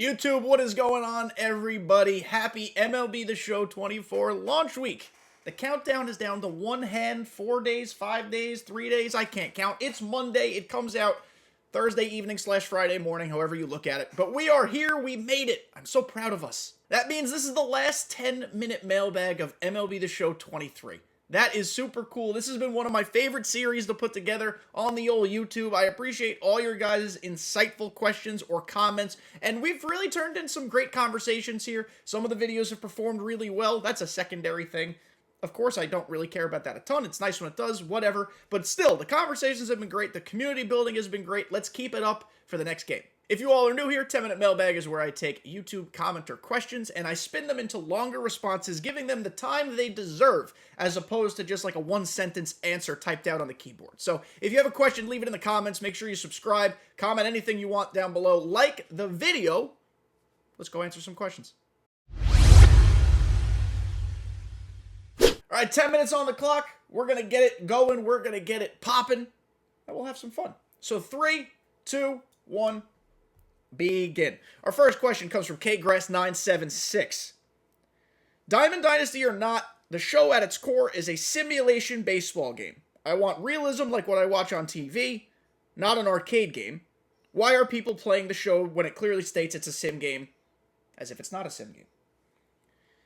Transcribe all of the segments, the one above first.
YouTube, what is going on, everybody? Happy MLB The Show 24 launch week. The countdown is down to one hand, 4 days, 5 days, 3 days. I can't count. It's Monday. It comes out Thursday evening / Friday morning, however you look at it. But we are here. We made it. I'm so proud of us. That means this is the last 10-minute mailbag of MLB The Show 23. That is super cool. This has been one of my favorite series to put together on the old YouTube. I appreciate all your guys' insightful questions or comments, and we've really turned in some great conversations here. Some of the videos have performed really well. That's a secondary thing. Of course, I don't really care about that a ton. It's nice when it does, whatever. But still, the conversations have been great. The community building has been great. Let's keep it up for the next game. If you all are new here, 10-Minute Mailbag is where I take YouTube commenter questions and I spin them into longer responses, giving them the time they deserve, as opposed to just like a one-sentence answer typed out on the keyboard. So if you have a question, leave it in the comments. Make sure you subscribe, comment anything you want down below, like the video. Let's go answer some questions. All right, 10 minutes on the clock. We're going to get it going. We're going to get it popping, and we'll have some fun. So 3, 2, 1... begin. Our first question comes from KREW976. Diamond Dynasty or not, the show at its core is a simulation baseball game. I want realism like what I watch on TV, not an arcade game. Why are people playing the show when it clearly states it's a sim game, as if it's not a sim game?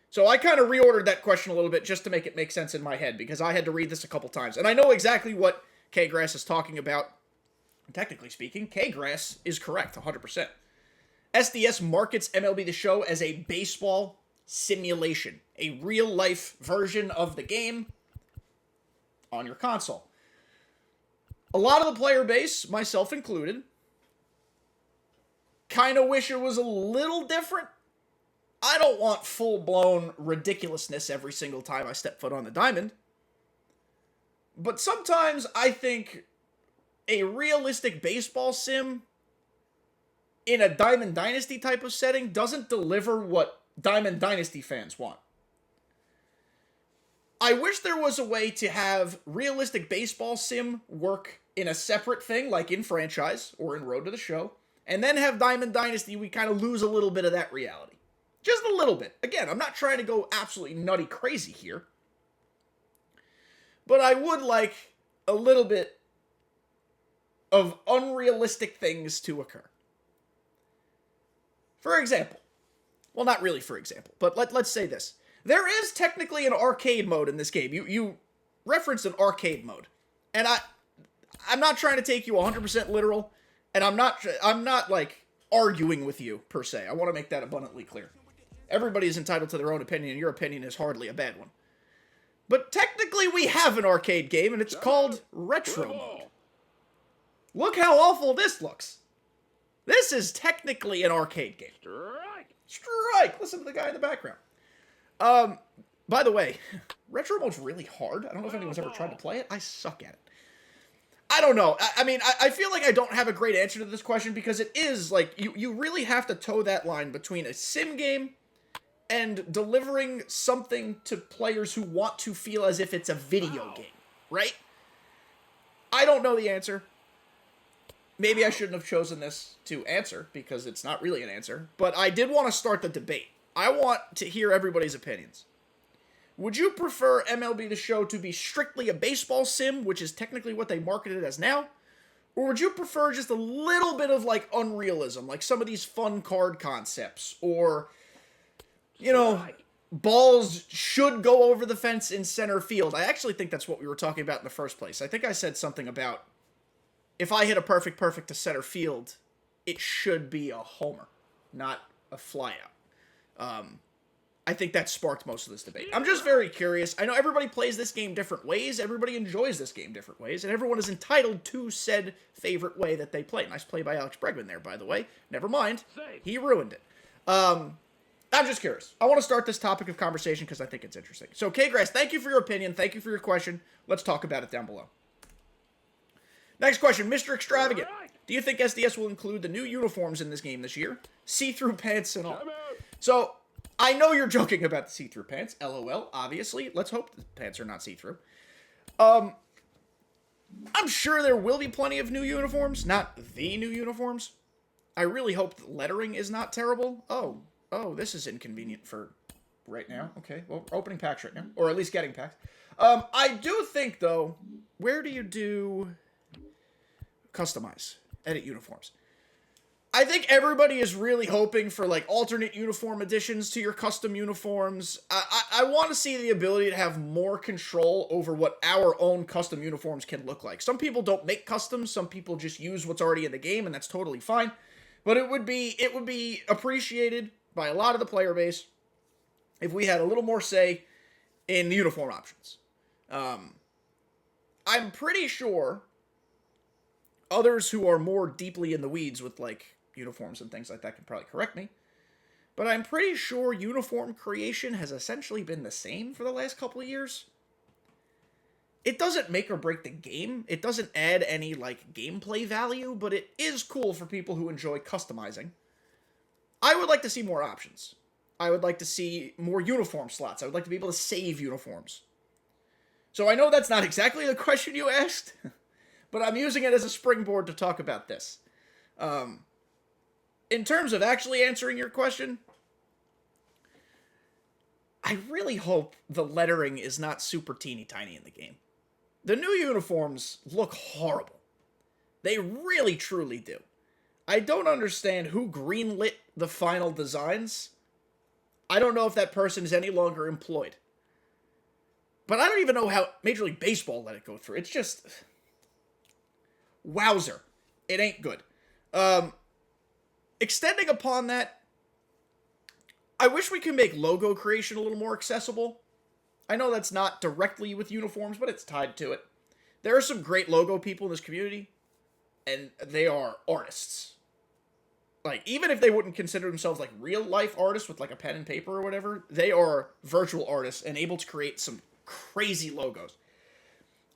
So I kind of reordered that question a little bit just to make it make sense in my head, because I had to read this a couple times. And I know exactly what KREW is talking about. Technically speaking, KREW is correct, 100%. SDS markets MLB The Show as a baseball simulation, a real-life version of the game on your console. A lot of the player base, myself included, kind of wish it was a little different. I don't want full-blown ridiculousness every single time I step foot on the diamond. But sometimes I think a realistic baseball sim in a Diamond Dynasty type of setting doesn't deliver what Diamond Dynasty fans want. I wish there was a way to have realistic baseball sim work in a separate thing, like in Franchise or in Road to the Show, and then have Diamond Dynasty, we kind of lose a little bit of that reality. Just a little bit. Again, I'm not trying to go absolutely nutty crazy here, but I would like a little bit of unrealistic things to occur. For example, well, not really for example, but let's say this. There is technically an arcade mode in this game. You referenced an arcade mode, and I'm not trying to take you 100% literal, and I'm not like arguing with you per se. I want to make that abundantly clear. Everybody is entitled to their own opinion, and your opinion is hardly a bad one. But technically, we have an arcade game, and it's called Retro Mode. Look how awful this looks. This is technically an arcade game. Strike! Strike! Listen to the guy in the background. By the way, Retro Mode's really hard. I don't know if anyone's ever tried to play it. I suck at it. I don't know. I mean, I feel like I don't have a great answer to this question, because it is, like, you really have to toe that line between a sim game and delivering something to players who want to feel as if it's a video game, right? I don't know the answer. Maybe I shouldn't have chosen this to answer, because it's not really an answer, but I did want to start the debate. I want to hear everybody's opinions. Would you prefer MLB The Show to be strictly a baseball sim, which is technically what they marketed it as now? Or would you prefer just a little bit of, like, unrealism, like some of these fun card concepts, or, you know, balls should go over the fence in center field? I actually think that's what we were talking about in the first place. I think I said something about, if I hit a perfect to center field, it should be a homer, not a flyout. I think that sparked most of this debate. I'm just very curious. I know everybody plays this game different ways. Everybody enjoys this game different ways. And everyone is entitled to said favorite way that they play. Nice play by Alex Bregman there, by the way. Never mind. He ruined it. I'm just curious. I want to start this topic of conversation because I think it's interesting. So, KREW, thank you for your opinion. Thank you for your question. Let's talk about it down below. Next question, Mr. Extravagant. Do you think SDS will include the new uniforms in this game this year? See-through pants and all. So, I know you're joking about the see-through pants. LOL, obviously. Let's hope the pants are not see-through. I'm sure there will be plenty of new uniforms. Not the new uniforms. I really hope the lettering is not terrible. Oh, this is inconvenient for right now. Okay, well, we're opening packs right now. Or at least getting packs. I do think, though, where do you do customize, edit uniforms? I think everybody is really hoping for, like, alternate uniform additions to your custom uniforms. I want to see the ability to have more control over what our own custom uniforms can look like. Some people don't make customs. Some people just use what's already in the game, and that's totally fine. But it would be appreciated by a lot of the player base if we had a little more say in the uniform options. I'm pretty sure others who are more deeply in the weeds with, like, uniforms and things like that can probably correct me. But I'm pretty sure uniform creation has essentially been the same for the last couple of years. It doesn't make or break the game. It doesn't add any, like, gameplay value, but it is cool for people who enjoy customizing. I would like to see more options. I would like to see more uniform slots. I would like to be able to save uniforms. So I know that's not exactly the question you asked, but I'm using it as a springboard to talk about this. In terms of actually answering your question, I really hope the lettering is not super teeny tiny in the game. The new uniforms look horrible. They really, truly do. I don't understand who greenlit the final designs. I don't know if that person is any longer employed. But I don't even know how Major League Baseball let it go through. It's just... wowzer. It ain't good. Extending upon that, I wish we could make logo creation a little more accessible. I know that's not directly with uniforms, but it's tied to it. There are some great logo people in this community, and they are artists. Like, even if they wouldn't consider themselves, like, real-life artists with, like, a pen and paper or whatever, they are virtual artists and able to create some crazy logos.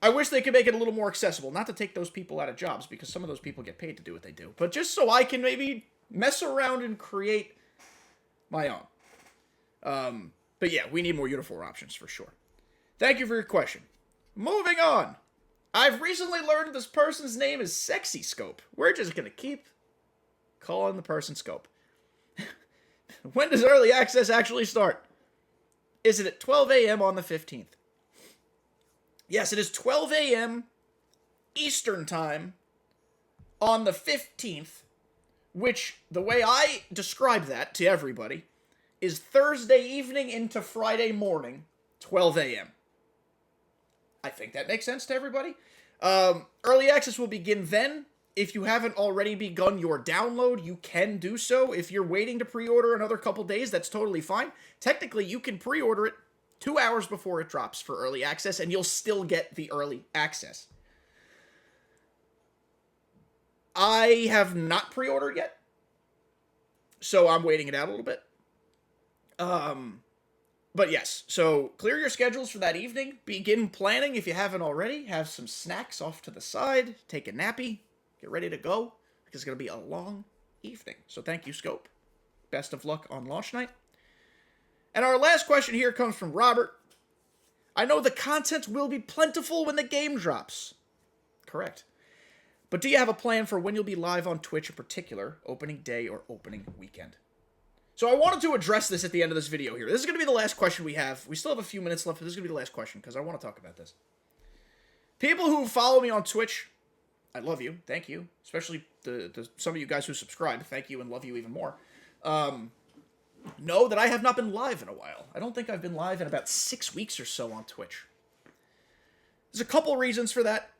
I wish they could make it a little more accessible. Not to take those people out of jobs, because some of those people get paid to do what they do. But just so I can maybe mess around and create my own. But yeah, we need more uniform options for sure. Thank you for your question. Moving on. I've recently learned this person's name is Sexy Scope. We're just going to keep calling the person Scope. When does early access actually start? Is it at 12 a.m. on the 15th? Yes, it is 12 a.m. Eastern Time on the 15th, which, the way I describe that to everybody, is Thursday evening into Friday morning, 12 a.m. I think that makes sense to everybody. Early access will begin then. If you haven't already begun your download, you can do so. If you're waiting to pre-order another couple days, that's totally fine. Technically, you can pre-order it 2 hours before it drops for early access, and you'll still get the early access. I have not pre-ordered yet, so I'm waiting it out a little bit. But yes, so clear your schedules for that evening. Begin planning if you haven't already. Have some snacks off to the side. Take a nappy. Get ready to go, because it's going to be a long evening. So thank you, Scope. Best of luck on launch night. And our last question here comes from Robert. I know the content will be plentiful when the game drops. Correct. But do you have a plan for when you'll be live on Twitch in particular, opening day or opening weekend? So I wanted to address this at the end of this video here. This is going to be the last question we have. We still have a few minutes left, but this is going to be the last question because I want to talk about this. People who follow me on Twitch, I love you. Thank you. Especially some of you guys who subscribe. Thank you and love you even more. Know that I have not been live in a while. I don't think I've been live in about 6 weeks or so on Twitch. There's a couple reasons for that.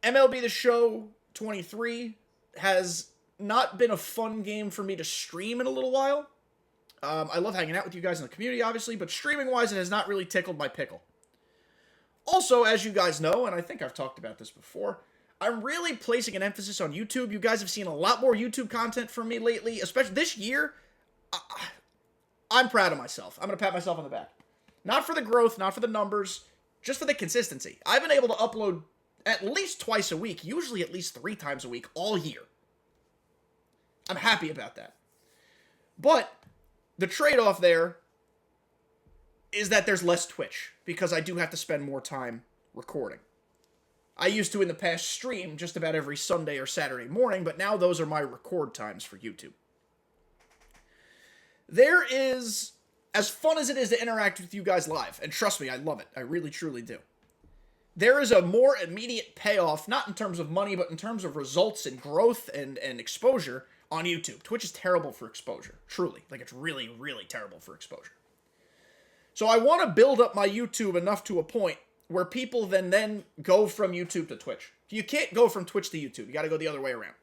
MLB The Show 23 has not been a fun game for me to stream in a little while. I love hanging out with you guys in the community, obviously, but streaming-wise, it has not really tickled my pickle. Also, as you guys know, and I think I've talked about this before, I'm really placing an emphasis on YouTube. You guys have seen a lot more YouTube content from me lately, especially this year. I'm proud of myself. I'm going to pat myself on the back. Not for the growth, not for the numbers, just for the consistency. I've been able to upload at least twice a week, usually at least 3 times a week, all year. I'm happy about that. But the trade-off there is that there's less Twitch, because I do have to spend more time recording. I used to in the past stream just about every Sunday or Saturday morning, but now those are my record times for YouTube. There is, as fun as it is to interact with you guys live, and trust me, I love it. I really, truly do. There is a more immediate payoff, not in terms of money, but in terms of results and growth and exposure on YouTube. Twitch is terrible for exposure, truly. Like, it's really, really terrible for exposure. So I want to build up my YouTube enough to a point where people then go from YouTube to Twitch. You can't go from Twitch to YouTube. You got to go the other way around.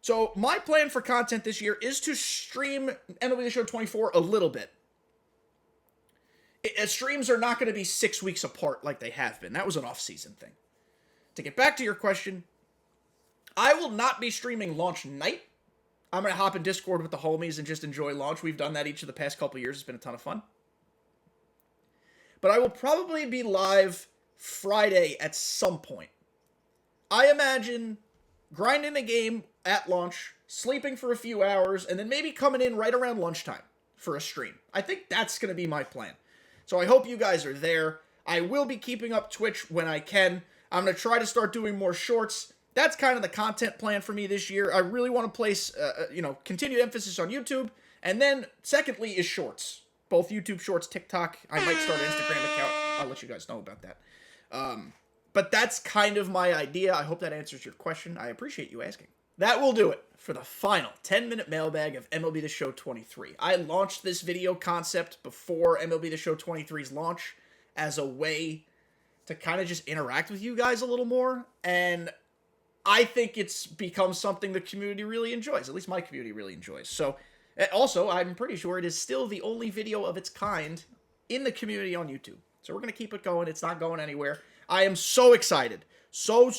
So my plan for content this year is to stream MLB The Show 24 a little bit. Streams are not going to be 6 weeks apart like they have been. That was an off-season thing. To get back to your question, I will not be streaming launch night. I'm going to hop in Discord with the homies and just enjoy launch. We've done that each of the past couple years. It's been a ton of fun. But I will probably be live Friday at some point. I imagine grinding the game at launch, sleeping for a few hours, and then maybe coming in right around lunchtime for a stream. I think that's going to be my plan. So I hope you guys are there. I will be keeping up Twitch when I can. I'm going to try to start doing more shorts. That's kind of the content plan for me this year. I really want to place, continued emphasis on YouTube. And then, secondly, is shorts. Both YouTube Shorts, TikTok. I might start an Instagram account. I'll let you guys know about that. But that's kind of my idea. I hope that answers your question. I appreciate you asking. That will do it for the final 10-minute mailbag of MLB The Show 23. I launched this video concept before MLB The Show 23's launch as a way to kind of just interact with you guys a little more. And I think it's become something the community really enjoys. At least my community really enjoys. So, also, I'm pretty sure it is still the only video of its kind in the community on YouTube. So we're going to keep it going. It's not going anywhere. I am so excited. So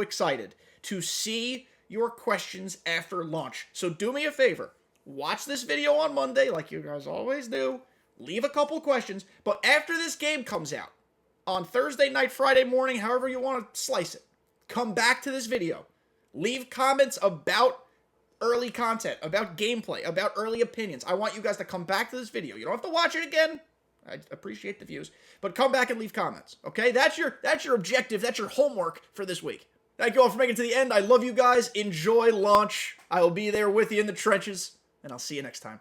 excited to see your questions after launch. So do me a favor. Watch this video on Monday like you guys always do. Leave a couple questions. But after this game comes out, on Thursday night, Friday morning, however you want to slice it, come back to this video. Leave comments about early content, about gameplay, about early opinions. I want you guys to come back to this video. You don't have to watch it again. I appreciate the views. But come back and leave comments, okay? That's your objective. That's your homework for this week. Thank you all for making it to the end. I love you guys. Enjoy launch. I will be there with you in the trenches, and I'll see you next time.